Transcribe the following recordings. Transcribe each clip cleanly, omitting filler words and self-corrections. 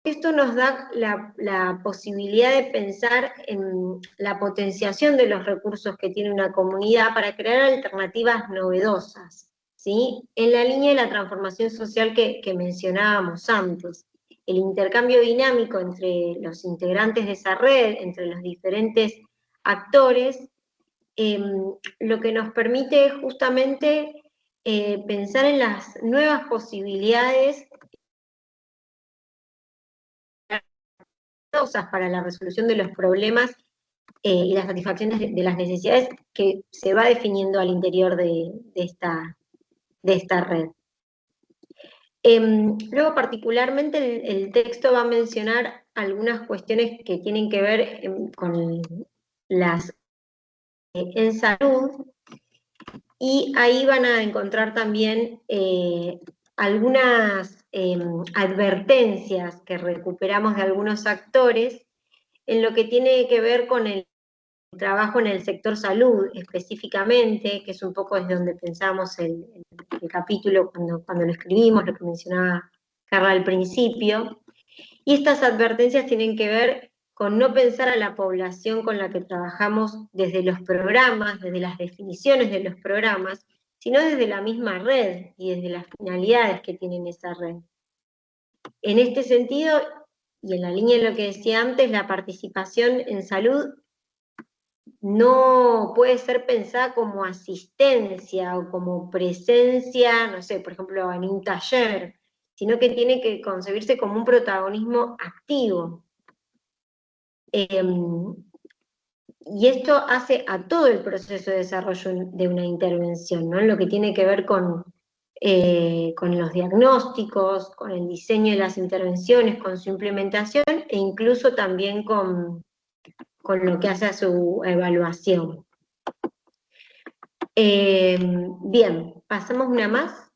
esto nos da la posibilidad de pensar en la potenciación de los recursos que tiene una comunidad para crear alternativas novedosas, ¿sí? En la línea de la transformación social que mencionábamos antes. El intercambio dinámico entre los integrantes de esa red, entre los diferentes actores, lo que nos permite es justamente pensar en las nuevas posibilidades para la resolución de los problemas y la satisfacción de las necesidades que se va definiendo al interior de esta red. Luego, particularmente, el texto va a mencionar algunas cuestiones que tienen que ver con las en salud, y ahí van a encontrar también algunas advertencias que recuperamos de algunos actores en lo que tiene que ver con el trabajo en el sector salud específicamente, que es un poco desde donde pensamos el capítulo cuando lo escribimos, lo que mencionaba Carla al principio. Y estas advertencias tienen que ver con no pensar a la población con la que trabajamos desde los programas, desde las definiciones de los programas, sino desde la misma red y desde las finalidades que tienen esa red. En este sentido, y en la línea de lo que decía antes, la participación en salud no puede ser pensada como asistencia o como presencia, no sé, por ejemplo, en un taller, sino que tiene que concebirse como un protagonismo activo. Y esto hace a todo el proceso de desarrollo de una intervención, ¿no? Lo que tiene que ver con los diagnósticos, con el diseño de las intervenciones, con su implementación e incluso también con lo que hace a su evaluación. Bien, pasamos una más.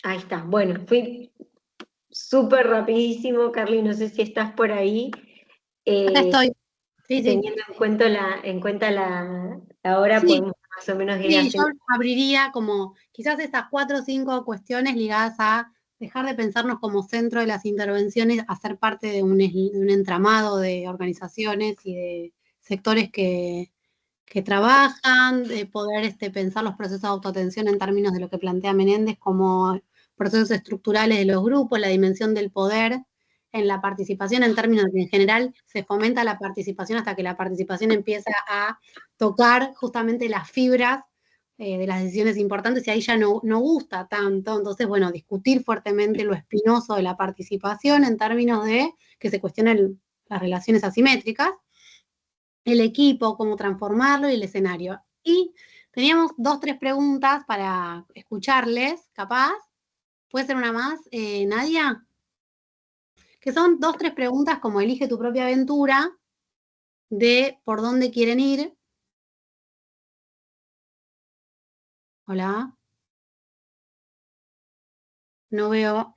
Ahí está, bueno, fui súper rapidísimo, Carly, no sé si estás por ahí. Acá estoy. Sí, sí. Teniendo en cuenta la hora, Sí, podemos más o menos ir sí, yo haciendo. abriría como quizás estas 4 o 5 cuestiones ligadas a dejar de pensarnos como centro de las intervenciones, a ser parte de un entramado de organizaciones y de sectores que trabajan, de poder pensar los procesos de autoatención en términos de lo que plantea Menéndez como procesos estructurales de los grupos, la dimensión del poder en la participación, en términos de que en general se fomenta la participación hasta que la participación empieza a tocar justamente las fibras de las decisiones importantes, y ahí ya no gusta tanto. Entonces, bueno, discutir fuertemente lo espinoso de la participación en términos de que se cuestionen las relaciones asimétricas, el equipo, cómo transformarlo y el escenario. Y teníamos 2, 3 preguntas para escucharles, capaz. ¿Puede ser una más, Nadia? Que son 2, 3 preguntas como elige tu propia aventura, de por dónde quieren ir. Hola. No veo.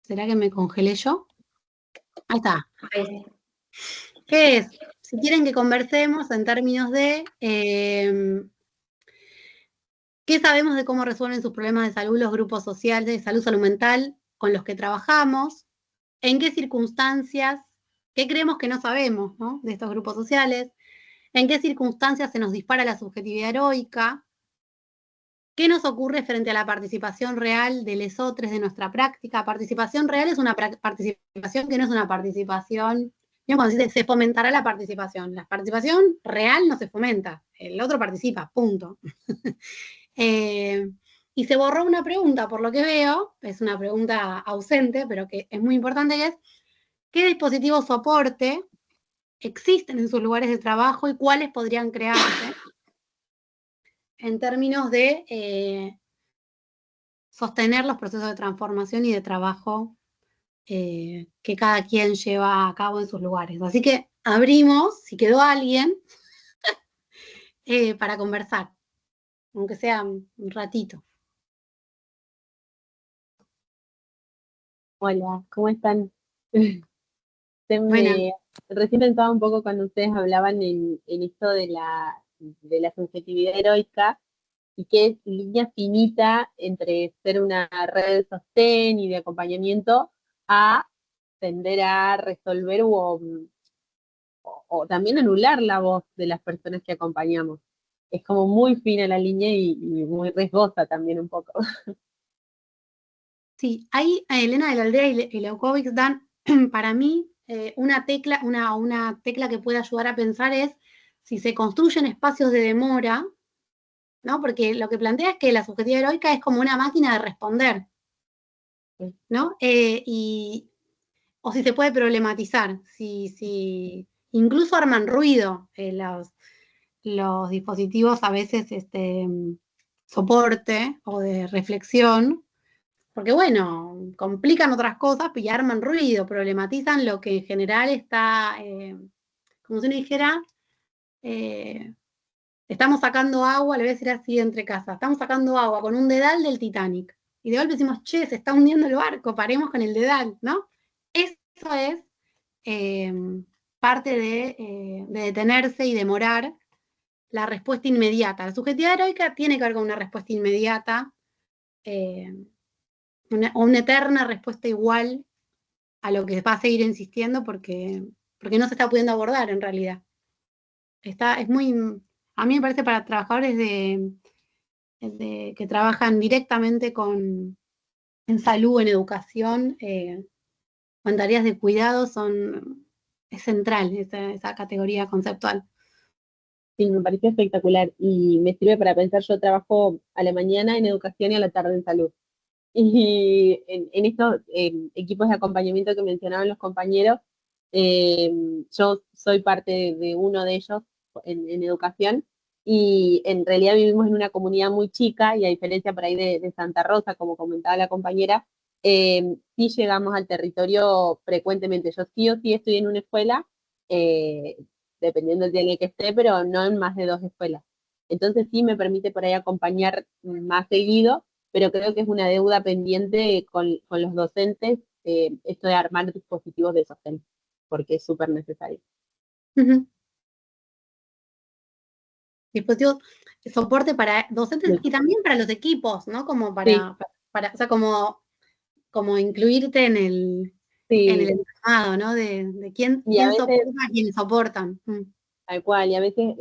¿Será que me congelé yo? Ahí está. ¿Qué es? Si quieren que conversemos en términos de ¿qué sabemos de cómo resuelven sus problemas de salud los grupos sociales de salud mental con los que trabajamos? ¿En qué circunstancias? ¿Qué creemos que no sabemos, ¿no?, de estos grupos sociales? ¿En qué circunstancias se nos dispara la subjetividad heroica? ¿Qué nos ocurre frente a la participación real de lesotres de nuestra práctica? Participación real es una participación que no es una participación, cuando se fomentará la participación. La participación real no se fomenta, el otro participa, punto. Y se borró una pregunta, por lo que veo, es una pregunta ausente, pero que es muy importante, que es ¿qué dispositivos soporte existen en sus lugares de trabajo y cuáles podrían crearse en términos de sostener los procesos de transformación y de trabajo que cada quien lleva a cabo en sus lugares? Así que abrimos, si quedó alguien, para conversar, aunque sea un ratito. Hola, ¿cómo están? Bueno, Recién pensaba un poco cuando ustedes hablaban en esto de la subjetividad heroica, y qué línea finita entre ser una red de sostén y de acompañamiento a tender a resolver o también anular la voz de las personas que acompañamos. Es como muy fina la línea y muy riesgosa también un poco. Sí, ahí Elena de la Aldea y Leukovic dan, para mí, una tecla que puede ayudar a pensar es si se construyen espacios de demora, ¿no? Porque lo que plantea es que la subjetividad heroica es como una máquina de responder, ¿no? O si se puede problematizar, si incluso arman ruido los dispositivos a veces soporte o de reflexión, porque bueno, complican otras cosas y arman ruido, problematizan lo que en general está, como si uno dijera, eh, estamos sacando agua, le voy a decir así entre casas, estamos sacando agua con un dedal del Titanic. Y de golpe decimos, che, se está hundiendo el barco, paremos con el dedal, ¿no? Eso es eh, parte de detenerse y demorar la respuesta inmediata. La subjetividad heroica tiene que ver con una respuesta inmediata, eh, una eterna respuesta igual a lo que va a seguir insistiendo porque no se está pudiendo abordar en realidad. Es muy, a mí me parece para trabajadores que trabajan directamente en salud, en educación, o en tareas de cuidado, es central esa categoría conceptual. Sí, me pareció espectacular y me sirve para pensar, yo trabajo a la mañana en educación y a la tarde en salud. Y en estos equipos de acompañamiento que mencionaban los compañeros, eh, yo soy parte de uno de ellos en educación y en realidad vivimos en una comunidad muy chica y a diferencia por ahí de Santa Rosa, como comentaba la compañera, sí llegamos al territorio frecuentemente. Yo sí o sí estoy en una escuela, eh, dependiendo del día en el que esté, pero no en más de 2 escuelas. Entonces sí me permite por ahí acompañar más seguido, pero creo que es una deuda pendiente con los docentes, esto de armar dispositivos de sostén, porque es súper necesario. Ujú. Dispositivos de soporte para docentes y también para los equipos, ¿no? Como Sí, o sea, como incluirte en el sí, entramado, ¿no? De y a quién veces, soporta a quienes soportan. Mm. tal cual, y a veces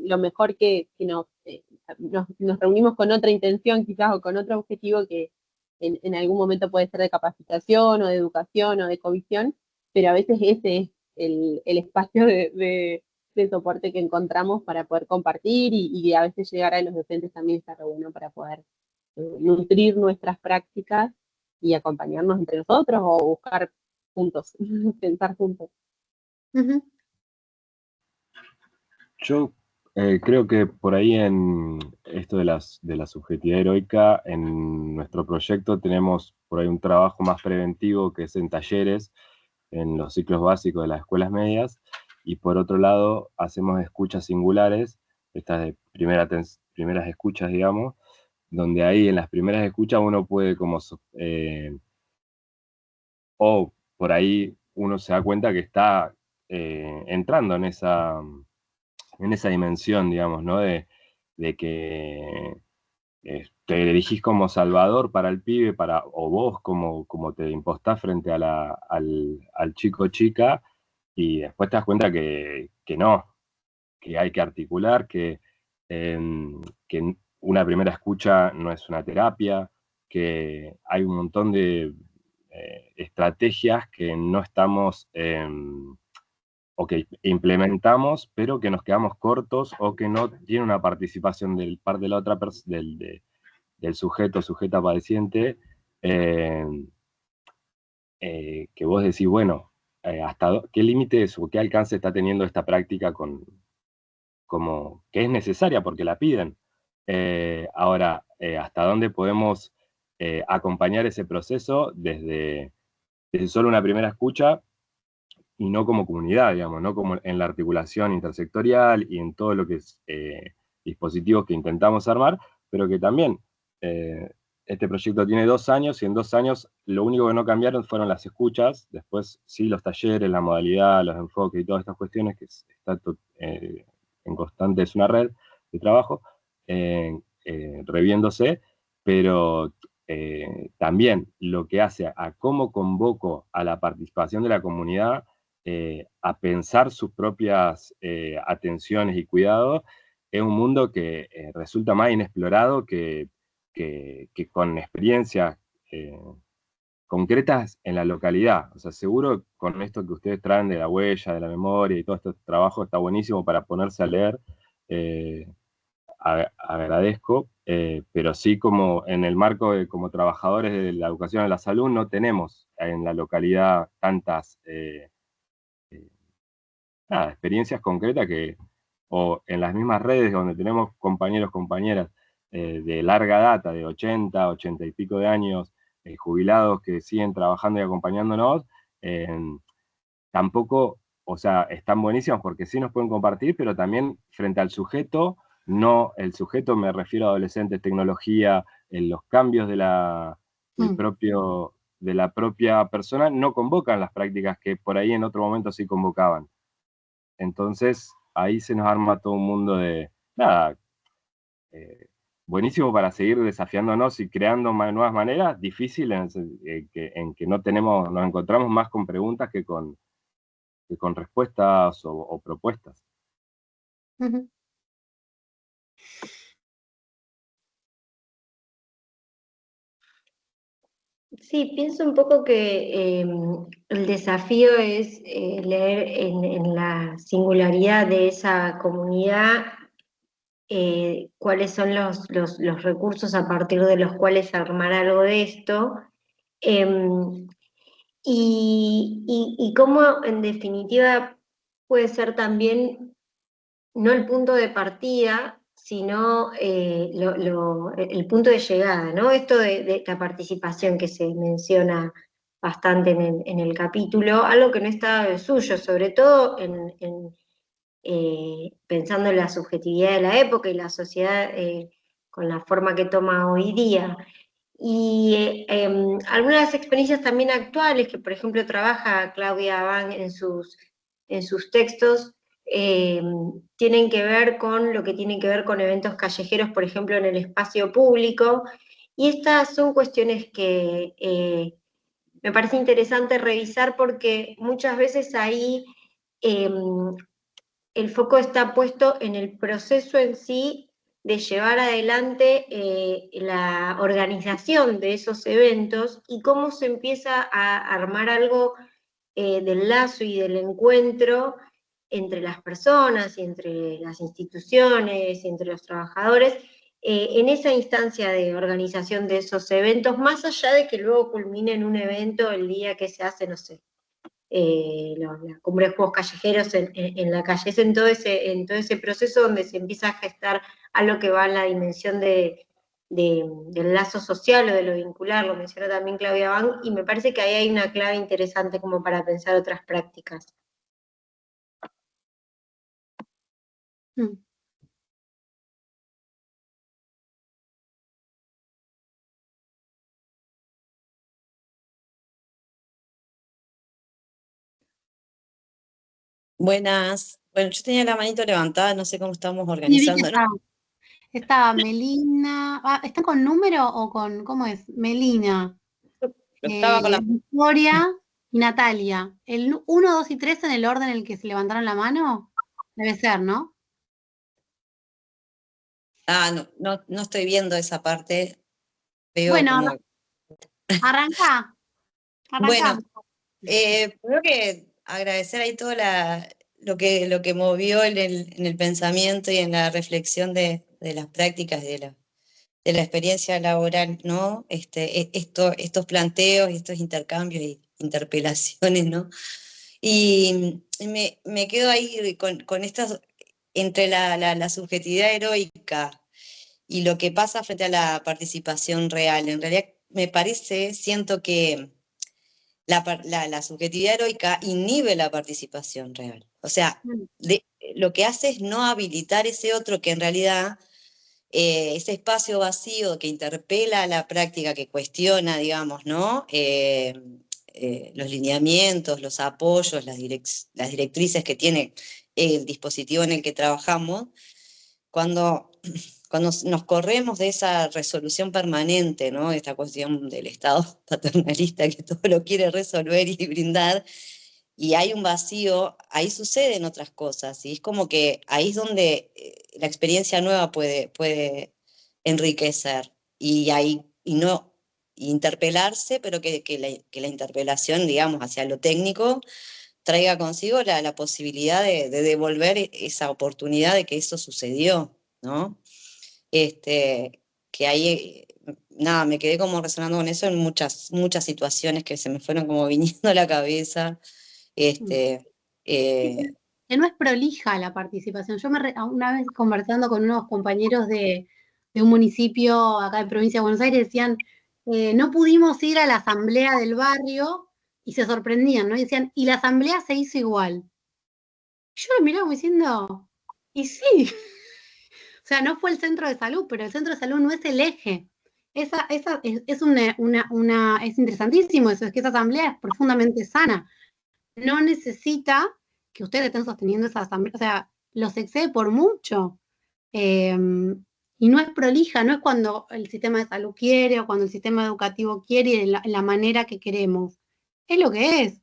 lo mejor que nos reunimos con otra intención quizás o con otro objetivo que en algún momento puede ser de capacitación o de educación o de covisión, pero a veces ese es el espacio de soporte que encontramos para poder compartir y a veces llegar a los docentes también está re bueno para poder nutrir nuestras prácticas y acompañarnos entre nosotros o buscar juntos, pensar juntos. Ujú. Yo creo que por ahí en esto de la subjetividad heroica, en nuestro proyecto tenemos por ahí un trabajo más preventivo que es en talleres, en los ciclos básicos de las escuelas medias, y por otro lado hacemos escuchas singulares, estas de primeras escuchas, digamos, donde ahí en las primeras escuchas uno puede como, o por ahí uno se da cuenta que está entrando en esa dimensión, digamos, ¿no? De que te dirigís como salvador para el pibe, o vos como te impostás frente al chico o chica, y después te das cuenta que no, que hay que articular, que una primera escucha no es una terapia, que hay un montón de estrategias que no estamos o que implementamos, pero que nos quedamos cortos o que no tiene una participación del par de la otra del sujeto, sujeta padeciente, eh, que vos decís, bueno, qué límites o qué alcance está teniendo esta práctica como que es necesaria porque la piden. Ahora, ¿hasta dónde podemos acompañar ese proceso desde solo una primera escucha y no como comunidad, digamos, no como en la articulación intersectorial y en todo lo que es dispositivos que intentamos armar, pero que también eh, este proyecto tiene 2 años y en 2 años lo único que no cambiaron fueron las escuchas, después sí los talleres, la modalidad, los enfoques y todas estas cuestiones que está en constante, es una red de trabajo, reviéndose, pero también lo que hace a cómo convoco a la participación de la comunidad a pensar sus propias atenciones y cuidados, es un mundo que resulta más inexplorado que con experiencias concretas en la localidad. O sea, seguro con esto que ustedes traen de la huella, de la memoria y todo este trabajo está buenísimo para ponerse a leer. Agradezco, pero sí como en el marco de como trabajadores de la educación de la salud no tenemos en la localidad tantas experiencias concretas o en las mismas redes donde tenemos compañeros, compañeras de larga data, de 80, 80 y pico de años, jubilados que siguen trabajando y acompañándonos, tampoco, o sea, están buenísimos porque sí nos pueden compartir, pero también frente al sujeto, no, el sujeto me refiero a adolescentes, tecnología, en los cambios de la propia persona, no convocan las prácticas que por ahí en otro momento sí convocaban. Entonces, ahí se nos arma todo un mundo de, nada, buenísimo para seguir desafiándonos y creando nuevas maneras, difícil en que no tenemos, nos encontramos más con preguntas que con respuestas o propuestas. Ujú. Sí, pienso un poco que el desafío es leer en la singularidad de esa comunidad cuáles son los recursos a partir de los cuales armar algo de esto, y cómo en definitiva puede ser también no el punto de partida, sino el punto de llegada, ¿no? Esto de la participación que se menciona bastante en el capítulo, algo que no está de suyo, sobre todo pensando en la subjetividad de la época y la sociedad con la forma que toma hoy día. Y algunas experiencias también actuales, que por ejemplo trabaja Claudia Abán en sus textos, tienen que ver con lo que tienen que ver con eventos callejeros, por ejemplo, en el espacio público, y estas son cuestiones que me parece interesante revisar porque muchas veces ahí el foco está puesto en el proceso en sí de llevar adelante la organización de esos eventos y cómo se empieza a armar algo del lazo y del encuentro entre las personas y entre las instituciones y entre los trabajadores en esa instancia de organización de esos eventos, más allá de que luego culmine en un evento el día que se hace, no sé, la cumbre de juegos callejeros en la calle. Es en todo ese proceso donde se empieza a gestar algo que va en la dimensión del lazo social o de lo vincular, lo mencionó también Claudia Bang, y me parece que ahí hay una clave interesante como para pensar otras prácticas. Mm. Buenas. Bueno, yo tenía la manito levantada, no sé cómo estamos Sí, vi que organizándonos. estaba Melina. ¿Está con número o con, cómo es? Melina, Estaba con la... Victoria y Natalia. ¿El 1, 2 y 3 en el orden en el que se levantaron la mano? Debe ser, ¿no? Ah, no estoy viendo esa parte. Veo Bueno, como... arranca. Bueno, primero que agradecer ahí todo lo que movió en el pensamiento y en la reflexión de las prácticas de la experiencia laboral, ¿no? Estos planteos y estos intercambios y interpelaciones, ¿no? Y me quedo ahí con estas, entre la subjetividad heroica y lo que pasa frente a la participación real. En realidad me parece, siento que la subjetividad heroica inhibe la participación real. O sea, lo que hace es no habilitar ese otro que en realidad, ese espacio vacío que interpela a la práctica, que cuestiona, digamos, ¿no? Los lineamientos, los apoyos, las directrices que tiene el dispositivo en el que trabajamos, cuando nos corremos de esa resolución permanente, ¿no? Esta cuestión del Estado paternalista que todo lo quiere resolver y brindar, y hay un vacío, ahí suceden otras cosas, y es como que ahí es donde la experiencia nueva puede enriquecer, y no interpelarse, pero que la interpelación, digamos, hacia lo técnico, traiga consigo la posibilidad de devolver esa oportunidad de que eso sucedió, ¿no? Que ahí, nada, me quedé como resonando con eso en muchas situaciones que se me fueron como viniendo a la cabeza. Eh, Que no es prolija la participación. Yo una vez conversando con unos compañeros de un municipio acá de provincia de Buenos Aires, decían, no pudimos ir a la asamblea del barrio, y se sorprendían, ¿no? Y decían, y la asamblea se hizo igual. Yo lo miraba como diciendo, y sí, o sea, no fue el centro de salud, pero el centro de salud no es el eje. Esa es es interesantísimo eso, es que esa asamblea es profundamente sana. No necesita que ustedes estén sosteniendo esa asamblea, o sea, los excede por mucho. Y no es prolija, no es cuando el sistema de salud quiere o cuando el sistema educativo quiere y de la manera que queremos. Es lo que es.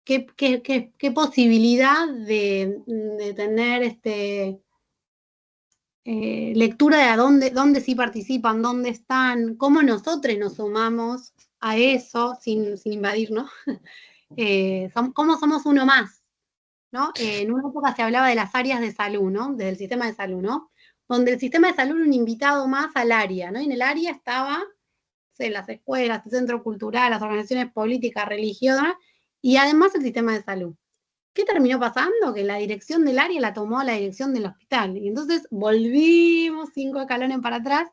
¿Qué posibilidad de tener lectura de a dónde sí participan, dónde están, cómo nosotros nos sumamos a eso sin invadir, ¿no? Cómo somos uno más, ¿no? En una época se hablaba de las áreas de salud, ¿no? Del sistema de salud, ¿no? Donde el sistema de salud era un invitado más al área, ¿no? Y en el área estaba, no sé, las escuelas, el centro cultural, las organizaciones políticas, religiosas, y además el sistema de salud. ¿Qué terminó pasando? Que la dirección del área la tomó la dirección del hospital. Y entonces volvimos 5 escalones para atrás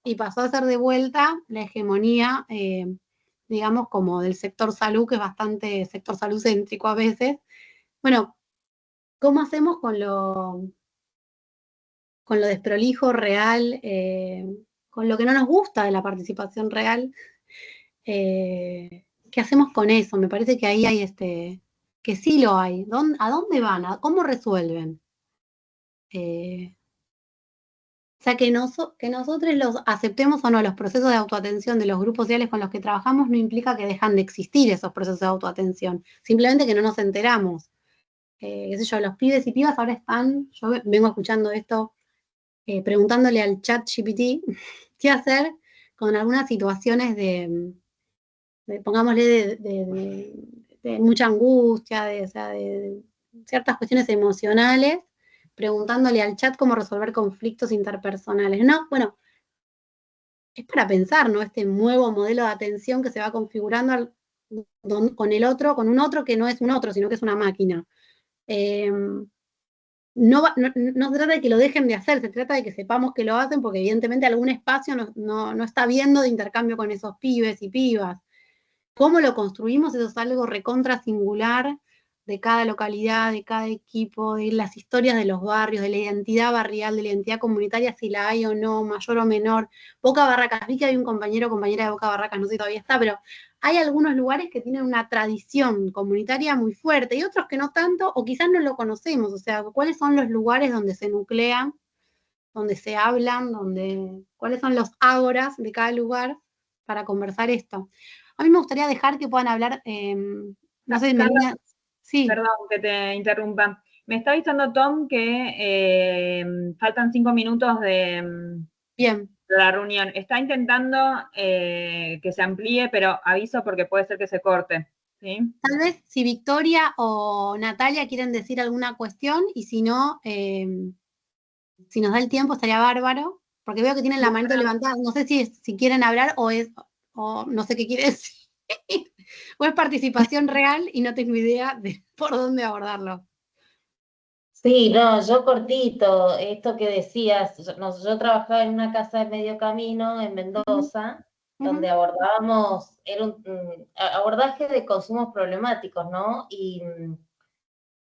y pasó a ser de vuelta la hegemonía, digamos, como del sector salud, que es bastante sector salud céntrico a veces. Bueno, ¿cómo hacemos con lo desprolijo real, con lo que no nos gusta de la participación real? ¿Qué hacemos con eso? Me parece que ahí hay que sí lo hay. ¿A dónde van? ¿Cómo resuelven? O sea, que nosotros los aceptemos o no los procesos de autoatención de los grupos sociales con los que trabajamos no implica que dejan de existir esos procesos de autoatención, simplemente que no nos enteramos. Qué sé yo, los pibes y pibas ahora están, yo vengo escuchando esto, preguntándole al chat GPT qué hacer con algunas situaciones pongámosle, de mucha angustia, o sea, de ciertas cuestiones emocionales, preguntándole al chat cómo resolver conflictos interpersonales. No, bueno, es para pensar, ¿no? Este nuevo modelo de atención que se va configurando con el otro, con un otro que no es un otro, sino que es una máquina. No se trata de que lo dejen de hacer, se trata de que sepamos que lo hacen, porque evidentemente algún espacio no está viendo de intercambio con esos pibes y pibas. ¿Cómo lo construimos? Eso es algo recontra singular de cada localidad, de cada equipo, de las historias de los barrios, de la identidad barrial, de la identidad comunitaria, si la hay o no, mayor o menor. Boca Barracas, vi que hay un compañero o compañera de Boca Barracas, no sé si todavía está, pero hay algunos lugares que tienen una tradición comunitaria muy fuerte y otros que no tanto, o quizás no lo conocemos. O sea, ¿cuáles son los lugares donde se nuclean, donde se hablan, cuáles son los ágoras de cada lugar para conversar esto? A mí me gustaría dejar que puedan hablar, no sé, Melina. Sí. Perdón que te interrumpa. Me está avisando Tom que faltan 5 minutos de la reunión. Está intentando que se amplíe, pero aviso porque puede ser que se corte. ¿Sí? Tal vez si Victoria o Natalia quieren decir alguna cuestión, y si no, si nos da el tiempo estaría bárbaro, porque veo que tienen la manito levantada. No sé si quieren hablar o no sé qué quiere decir. O es participación real y no tengo idea de por dónde abordarlo. Sí, no, yo cortito, esto que decías, yo trabajaba en una casa de medio camino en Mendoza, donde abordábamos, era un abordaje de consumos problemáticos, ¿no? Y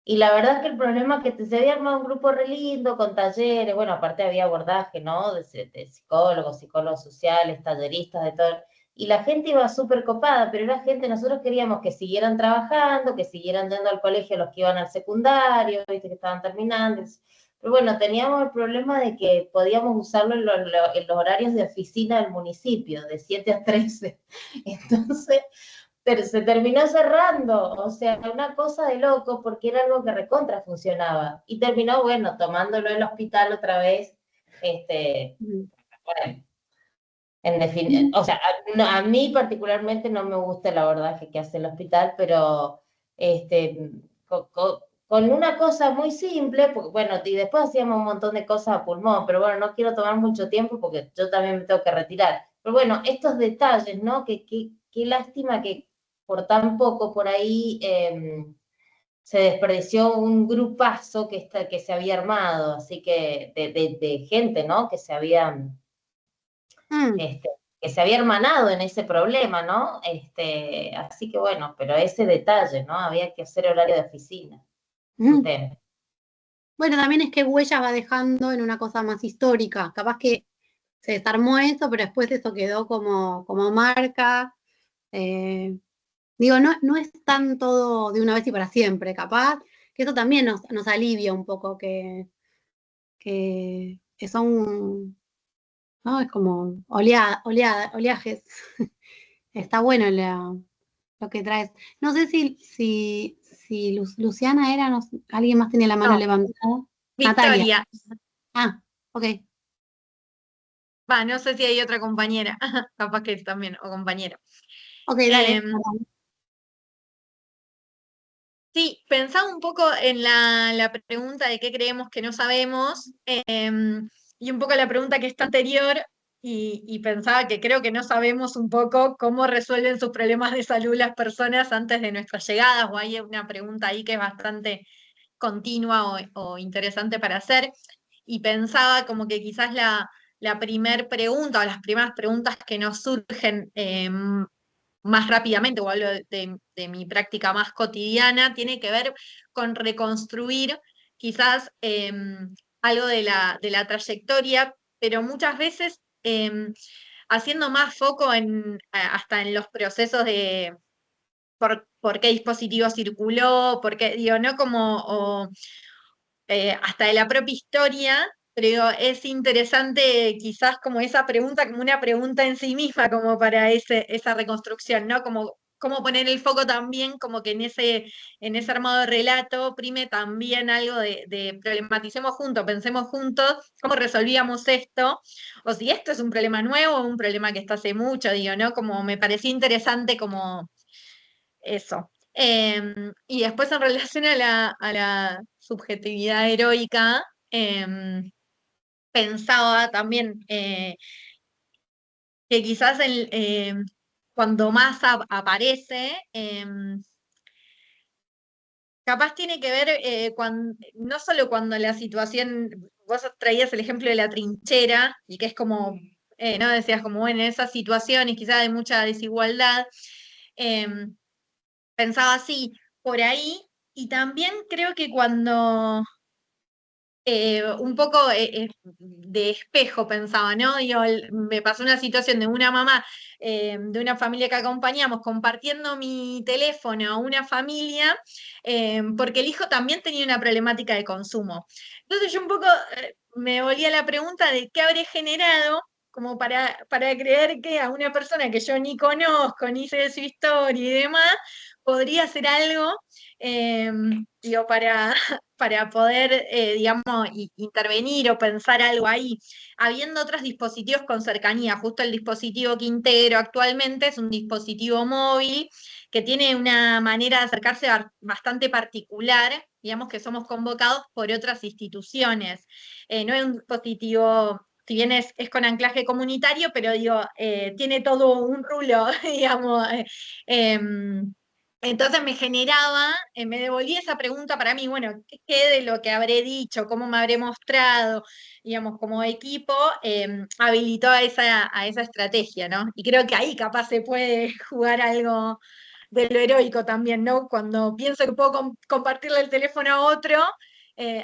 la verdad es que el problema es que se había armado un grupo re lindo, con talleres, bueno, aparte había abordaje, ¿no? De psicólogos, psicólogos sociales, talleristas, de todo. Y la gente iba súper copada, pero la gente, nosotros queríamos que siguieran trabajando, que siguieran yendo al colegio los que iban al secundario, ¿viste? Que estaban terminando. Pero bueno, teníamos el problema de que podíamos usarlo en los horarios de oficina del municipio, de 7 a 13. Entonces, se terminó cerrando, o sea, una cosa de loco, porque era algo que recontra funcionaba. Y terminó, bueno, tomándolo en el hospital otra vez, bueno, en definitiva, o sea, a mí particularmente no me gusta el abordaje que hace el hospital, pero con una cosa muy simple, porque, bueno, y después hacíamos un montón de cosas a pulmón, pero bueno, no quiero tomar mucho tiempo porque yo también me tengo que retirar. Pero bueno, estos detalles, ¿no? Qué lástima que por tan poco por ahí se desperdició un grupazo que se había armado, así que de gente, ¿no? Que se había hermanado en ese problema, ¿no? Así que bueno, pero ese detalle, ¿no? Había que hacer horario de oficina. Bueno, también es que Huellas va dejando en una cosa más histórica. Capaz que se desarmó eso, pero después eso quedó como marca. Digo, no es tan todo de una vez y para siempre, capaz que eso también nos alivia un poco, que son, ¿no? Es como oleajes. Está bueno lo que traes. No sé si Luciana era, alguien más tenía la mano levantada. Victoria. Natalia. Ah, ok. No sé si hay otra compañera, capaz que también, o compañero. Ok, dale. Sí, pensaba un poco en la pregunta de qué creemos que no sabemos, y un poco la pregunta que está anterior, y pensaba que creo que no sabemos un poco cómo resuelven sus problemas de salud las personas antes de nuestras llegadas, o hay una pregunta ahí que es bastante continua o interesante para hacer, y pensaba como que quizás la primer pregunta o las primeras preguntas que nos surgen más rápidamente, o hablo de mi práctica más cotidiana, tiene que ver con reconstruir quizás algo de la trayectoria, pero muchas veces haciendo más foco hasta en los procesos de por qué dispositivo circuló, por qué, digo, no como hasta de la propia historia, pero es interesante quizás como esa pregunta, como una pregunta en sí misma, como para esa reconstrucción, ¿no? Como cómo poner el foco también, como que en ese armado de relato prime también algo de problematicemos juntos, pensemos juntos cómo resolvíamos esto, o si esto es un problema nuevo o un problema que está hace mucho, digo, ¿no? Como me pareció interesante como eso. Y después en relación a la subjetividad heroica, pensaba también que quizás cuando más aparece, capaz tiene que ver no solo cuando la situación, vos traías el ejemplo de la trinchera, y que es como, ¿no? Decías como, bueno, en esas situaciones quizás de mucha desigualdad, pensaba así, por ahí, y también creo que cuando un poco de espejo pensaba, ¿no? Me pasó una situación de una mamá de una familia que acompañamos compartiendo mi teléfono a una familia porque el hijo también tenía una problemática de consumo. Entonces yo un poco me volía la pregunta de qué habré generado como para creer que a una persona que yo ni conozco, ni sé de su historia y demás, podría hacer algo, digo, para poder, digamos, intervenir o pensar algo ahí, habiendo otros dispositivos con cercanía. Justo el dispositivo que integro actualmente es un dispositivo móvil que tiene una manera de acercarse bastante particular, digamos que somos convocados por otras instituciones. No es un dispositivo, si bien es con anclaje comunitario, pero digo, tiene todo un rulo, digamos. Entonces me generaba, me devolvía esa pregunta para mí, bueno, ¿qué de lo que habré dicho, cómo me habré mostrado, digamos, como equipo, habilitó a esa estrategia, ¿no? Y creo que ahí capaz se puede jugar algo de lo heroico también, ¿no? Cuando pienso que puedo compartirle el teléfono a otro,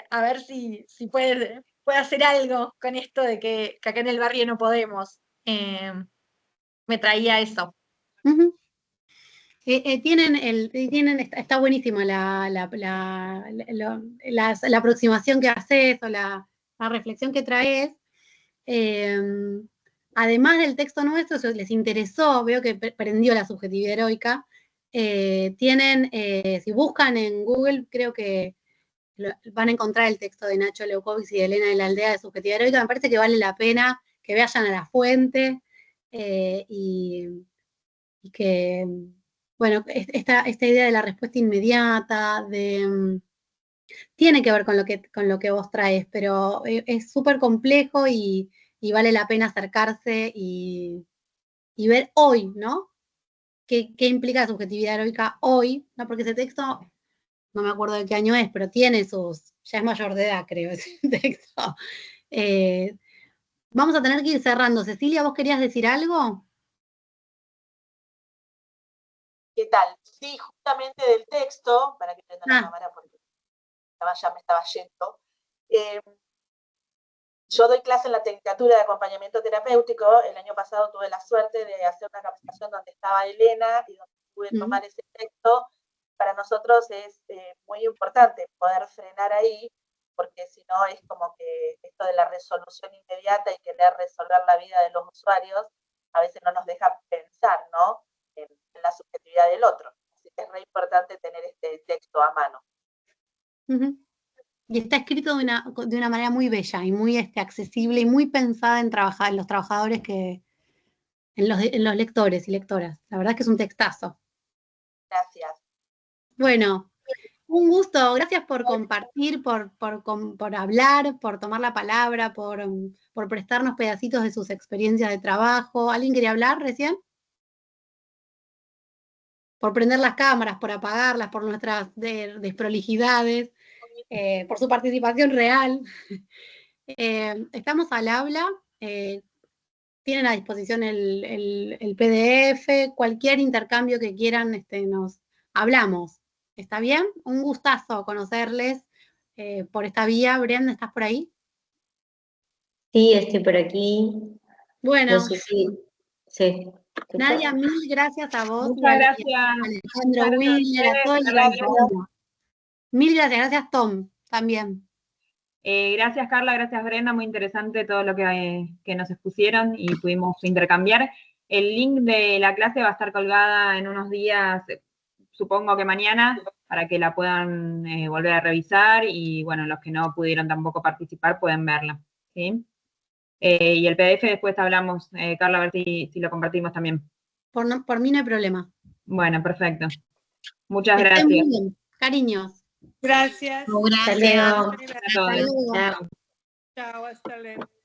a ver si puede hacer algo con esto de que acá en el barrio no podemos. Me traía eso. Está buenísima la aproximación que haces o la reflexión que traes. Además del texto nuestro, si les interesó, veo que prendió la subjetividad heroica, si buscan en Google, creo que van a encontrar el texto de Nacho Leukovics y de Elena de la Aldea de subjetividad heroica. Me parece que vale la pena que vayan a la fuente y que, bueno, esta idea de la respuesta inmediata, tiene que ver con lo que vos traes, pero es súper complejo y vale la pena acercarse y ver hoy, ¿no? ¿Qué implica la subjetividad heroica hoy? ¿No? Porque ese texto, no me acuerdo de qué año es, pero tiene ya es mayor de edad, creo, ese texto. Vamos a tener que ir cerrando. Cecilia, ¿vos querías decir algo? ¿Qué tal? Sí, justamente del texto, para que prenda la cámara porque ya me estaba yendo. Yo doy clase en la Tecnicatura de Acompañamiento Terapéutico. El año pasado tuve la suerte de hacer una capacitación donde estaba Elena y donde pude tomar ese texto. Para nosotros es muy importante poder frenar ahí, porque si no es como que esto de la resolución inmediata y querer resolver la vida de los usuarios a veces no nos deja pensar, ¿no? En la subjetividad del otro. Así que es re importante tener este texto a mano. Y está escrito de una manera muy bella y muy accesible y muy pensada en los trabajadores en los lectores y lectoras. La verdad es que es un textazo. Gracias. Bueno, un gusto. Gracias por compartir, por hablar, por tomar la palabra, por prestarnos pedacitos de sus experiencias de trabajo. ¿Alguien quería hablar recién? Por prender las cámaras, por apagarlas, por nuestras desprolijidades. Por su participación real. Estamos al habla. Tienen a disposición el PDF, cualquier intercambio que quieran, nos hablamos. ¿Está bien? Un gustazo conocerles por esta vía. Brenda, ¿estás por ahí? Sí, estoy por aquí. Bueno. No sé sí. Nadia, mil gracias a vos. Muchas gracias. Alejandro Willer, a todos. Mil gracias, Tom, también. Gracias, Carla, gracias, Brenda, muy interesante todo lo que nos expusieron y pudimos intercambiar. El link de la clase va a estar colgada en unos días, supongo que mañana, para que la puedan volver a revisar y, bueno, los que no pudieron tampoco participar pueden verla, ¿sí? Y el PDF después hablamos, Carla, a ver si lo compartimos también. Por mí no hay problema. Bueno, perfecto. Muchas gracias. Muy bien. Cariños. Gracias. Gracias. Hasta luego. Chao. Chao, hasta luego.